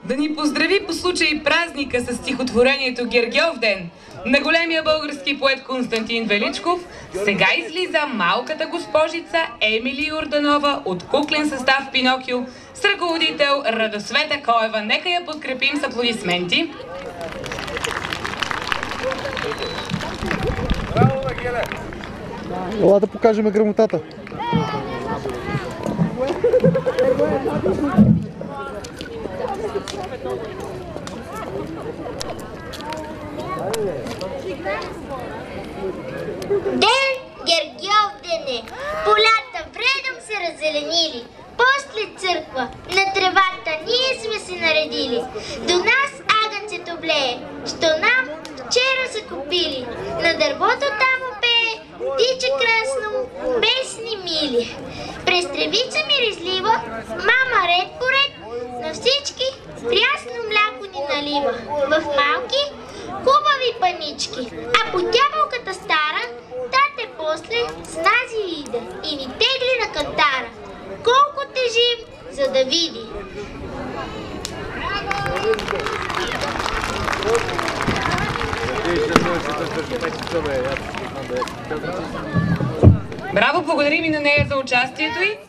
да ни поздрави по случай празника с стихотворението Гергьовден на големия български поет Константин Величков, сега излиза малката госпожица Емили Йорданова от куклен състав Пинокио с ръководител Радосвета Коева. Нека я подкрепим с аплодисменти. Ела да покажем грамотата. Ден Гергьовдене, полята вредом се раззеленили, после църква, на тревата ние сме се наредили. До нас агънцето блее, що нам вчера са купили, на дървото там опее, птиче красно, песни мили. През тревица миризлива, мама ред по ред, на всички прясно мляко ни налива. В малки, хубави панички, а по дяволката стара, тате после с нази иде и ни тегли на кантара. Колко тежим, за да види. Браво, благодарим и на нея за участието й.